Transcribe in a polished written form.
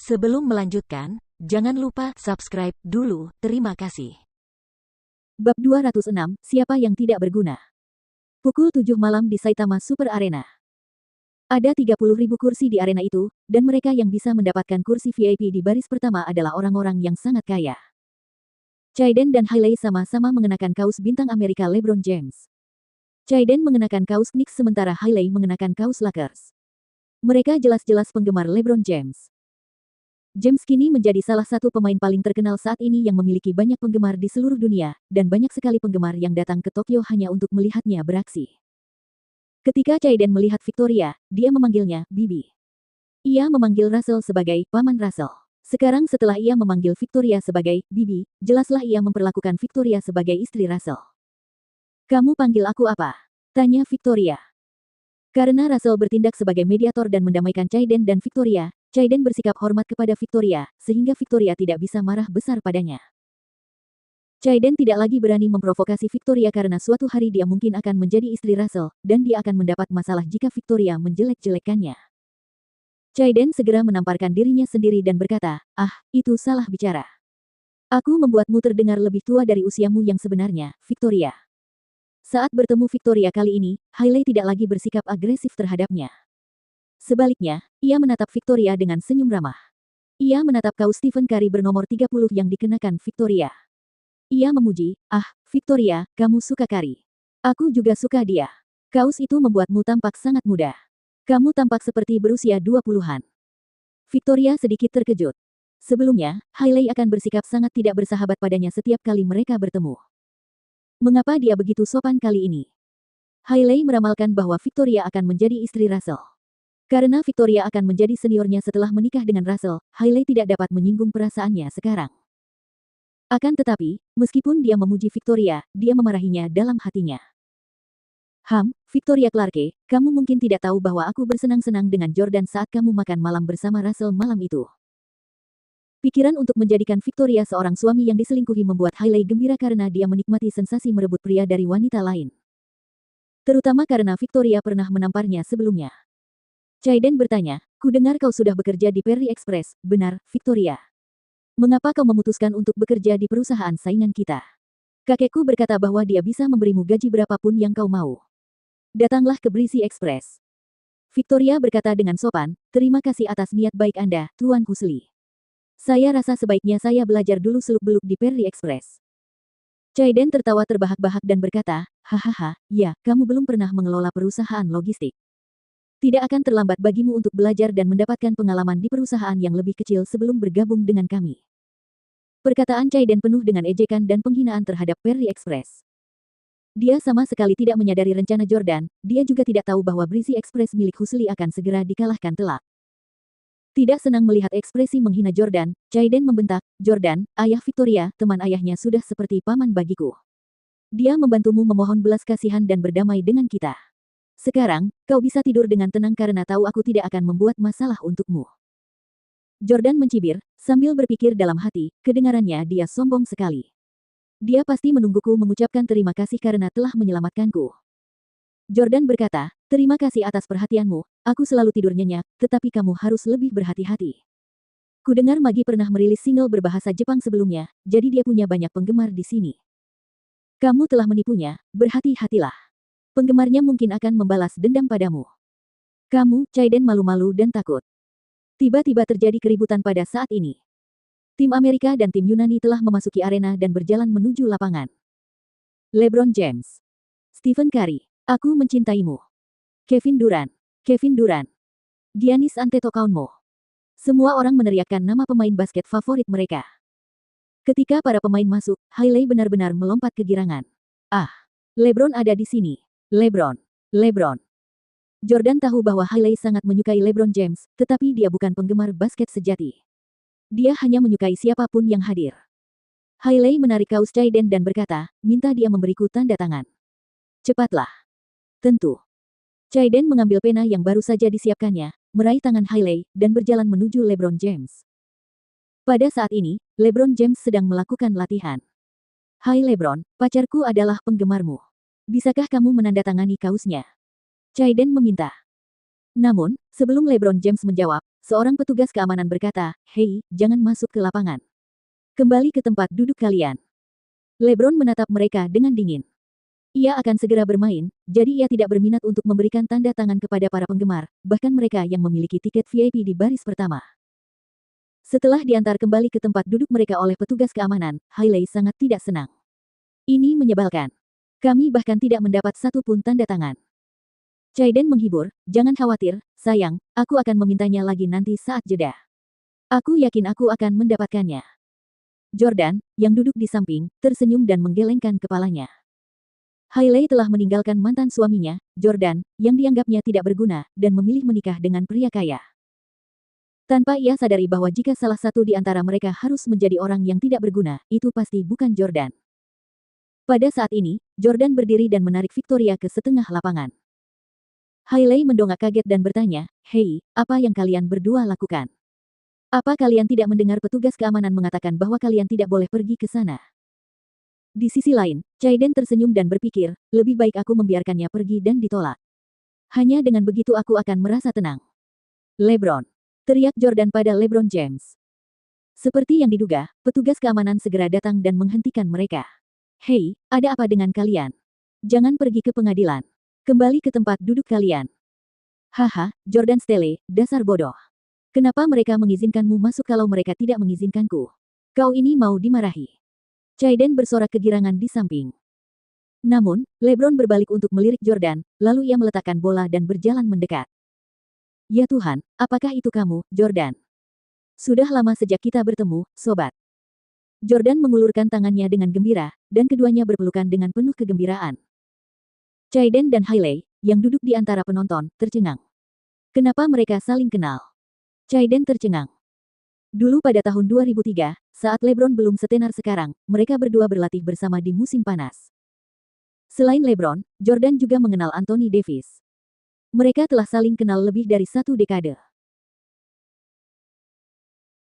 Sebelum melanjutkan, jangan lupa subscribe dulu. Terima kasih. Bab 206, Siapa yang tidak berguna? Pukul 7 malam di Saitama Super Arena. Ada 30.000 kursi di arena itu, dan mereka yang bisa mendapatkan kursi VIP di baris pertama adalah orang-orang yang sangat kaya. Chaiden dan Hailey sama-sama mengenakan kaos bintang Amerika LeBron James. Chaiden mengenakan kaos Knicks sementara Hailey mengenakan kaos Lakers. Mereka jelas-jelas penggemar LeBron James. James kini menjadi salah satu pemain paling terkenal saat ini yang memiliki banyak penggemar di seluruh dunia, dan banyak sekali penggemar yang datang ke Tokyo hanya untuk melihatnya beraksi. Ketika Chaiden melihat Victoria, dia memanggilnya Bibi. Ia memanggil Russell sebagai Paman Russell. Sekarang setelah ia memanggil Victoria sebagai Bibi, jelaslah ia memperlakukan Victoria sebagai istri Russell. "Kamu panggil aku apa?" tanya Victoria. Karena Russell bertindak sebagai mediator dan mendamaikan Chaiden dan Victoria, Chaiden bersikap hormat kepada Victoria, sehingga Victoria tidak bisa marah besar padanya. Chaiden tidak lagi berani memprovokasi Victoria karena suatu hari dia mungkin akan menjadi istri Russell, dan dia akan mendapat masalah jika Victoria menjelek-jelekannya. Chaiden segera menamparkan dirinya sendiri dan berkata, itu salah bicara. Aku membuatmu terdengar lebih tua dari usiamu yang sebenarnya, Victoria. Saat bertemu Victoria kali ini, Hailey tidak lagi bersikap agresif terhadapnya. Sebaliknya, ia menatap Victoria dengan senyum ramah. Ia menatap kaos Stephen Curry bernomor 30 yang dikenakan Victoria. Ia memuji, Victoria, kamu suka Curry. Aku juga suka dia. Kaos itu membuatmu tampak sangat muda. Kamu tampak seperti berusia 20-an. Victoria sedikit terkejut. Sebelumnya, Hailey akan bersikap sangat tidak bersahabat padanya setiap kali mereka bertemu. Mengapa dia begitu sopan kali ini? Hailey meramalkan bahwa Victoria akan menjadi istri Russell. Karena Victoria akan menjadi seniornya setelah menikah dengan Russell, Hailey tidak dapat menyinggung perasaannya sekarang. Akan tetapi, meskipun dia memuji Victoria, dia memarahinya dalam hatinya. Victoria Clarke, kamu mungkin tidak tahu bahwa aku bersenang-senang dengan Jordan saat kamu makan malam bersama Russell malam itu. Pikiran untuk menjadikan Victoria seorang suami yang diselingkuhi membuat Hailey gembira karena dia menikmati sensasi merebut pria dari wanita lain. Terutama karena Victoria pernah menamparnya sebelumnya. Chaiden bertanya, ku dengar kau sudah bekerja di Perry Express, benar, Victoria? Mengapa kau memutuskan untuk bekerja di perusahaan saingan kita? Kakekku berkata bahwa dia bisa memberimu gaji berapapun yang kau mau. Datanglah ke Breezy Express. Victoria berkata dengan sopan, terima kasih atas niat baik Anda, Tuan Husli. Saya rasa sebaiknya saya belajar dulu seluk-beluk di Perry Express. Chaiden tertawa terbahak-bahak dan berkata, hahaha, ya, kamu belum pernah mengelola perusahaan logistik. Tidak akan terlambat bagimu untuk belajar dan mendapatkan pengalaman di perusahaan yang lebih kecil sebelum bergabung dengan kami. Perkataan Chaiden penuh dengan ejekan dan penghinaan terhadap Perry Express. Dia sama sekali tidak menyadari rencana Jordan, dia juga tidak tahu bahwa Breezy Express milik Husli akan segera dikalahkan telak. Tidak senang melihat ekspresi menghina Jordan, Chaiden membentak, Jordan, ayah Victoria, teman ayahnya sudah seperti paman bagiku. Dia membantumu memohon belas kasihan dan berdamai dengan kita. Sekarang, kau bisa tidur dengan tenang karena tahu aku tidak akan membuat masalah untukmu. Jordan mencibir, sambil berpikir dalam hati, kedengarannya dia sombong sekali. Dia pasti menungguku mengucapkan terima kasih karena telah menyelamatkanku. Jordan berkata, terima kasih atas perhatianmu, aku selalu tidur nyenyak, tetapi kamu harus lebih berhati-hati. Kudengar Magi pernah merilis single berbahasa Jepang sebelumnya, jadi dia punya banyak penggemar di sini. Kamu telah menipunya, berhati-hatilah. Penggemarnya mungkin akan membalas dendam padamu. Kamu, Chaiden malu-malu dan takut. Tiba-tiba terjadi keributan pada saat ini. Tim Amerika dan tim Yunani telah memasuki arena dan berjalan menuju lapangan. LeBron James. Stephen Curry. Aku mencintaimu. Kevin Durant. Giannis Antetokounmpo. Semua orang meneriakkan nama pemain basket favorit mereka. Ketika para pemain masuk, Hailey benar-benar melompat kegirangan. LeBron ada di sini. LeBron. Jordan tahu bahwa Hailey sangat menyukai LeBron James, tetapi dia bukan penggemar basket sejati. Dia hanya menyukai siapapun yang hadir. Hailey menarik kaus Chaiden dan berkata, minta dia memberiku tanda tangan. Cepatlah. Tentu. Chaiden mengambil pena yang baru saja disiapkannya, meraih tangan Hailey, dan berjalan menuju LeBron James. Pada saat ini, LeBron James sedang melakukan latihan. Hai LeBron, pacarku adalah penggemarmu. Bisakah kamu menandatangani kaosnya? Chaiden meminta. Namun, sebelum LeBron James menjawab, seorang petugas keamanan berkata, "Hei, jangan masuk ke lapangan. Kembali ke tempat duduk kalian." LeBron menatap mereka dengan dingin. Ia akan segera bermain, jadi ia tidak berminat untuk memberikan tanda tangan kepada para penggemar, bahkan mereka yang memiliki tiket VIP di baris pertama. Setelah diantar kembali ke tempat duduk mereka oleh petugas keamanan, Hailey sangat tidak senang. Ini menyebalkan. Kami bahkan tidak mendapat satu pun tanda tangan. Chaiden menghibur, "Jangan khawatir, sayang, aku akan memintanya lagi nanti saat jeda. Aku yakin aku akan mendapatkannya." Jordan, yang duduk di samping, tersenyum dan menggelengkan kepalanya. Hailey telah meninggalkan mantan suaminya, Jordan, yang dianggapnya tidak berguna, dan memilih menikah dengan pria kaya. Tanpa ia sadari bahwa jika salah satu di antara mereka harus menjadi orang yang tidak berguna, itu pasti bukan Jordan. Pada saat ini, Jordan berdiri dan menarik Victoria ke setengah lapangan. Hailey mendongak kaget dan bertanya, "Hei, apa yang kalian berdua lakukan? Apa kalian tidak mendengar petugas keamanan mengatakan bahwa kalian tidak boleh pergi ke sana?" Di sisi lain, Chaiden tersenyum dan berpikir, lebih baik aku membiarkannya pergi dan ditolak. Hanya dengan begitu aku akan merasa tenang. "LeBron!" teriak Jordan pada LeBron James. Seperti yang diduga, petugas keamanan segera datang dan menghentikan mereka. "Hei, ada apa dengan kalian? Jangan pergi ke pengadilan. Kembali ke tempat duduk kalian." "Haha, Jordan Stele, dasar bodoh. Kenapa mereka mengizinkanmu masuk kalau mereka tidak mengizinkanku? Kau ini mau dimarahi." Chaiden bersorak kegirangan di samping. Namun, LeBron berbalik untuk melirik Jordan, lalu ia meletakkan bola dan berjalan mendekat. "Ya Tuhan, apakah itu kamu, Jordan? Sudah lama sejak kita bertemu, sobat." Jordan mengulurkan tangannya dengan gembira, dan keduanya berpelukan dengan penuh kegembiraan. Chaiden dan Hailey, yang duduk di antara penonton, tercengang. Kenapa mereka saling kenal? Chaiden tercengang. Dulu pada tahun 2003, saat LeBron belum setenar sekarang, mereka berdua berlatih bersama di musim panas. Selain LeBron, Jordan juga mengenal Anthony Davis. Mereka telah saling kenal lebih dari 1 dekade.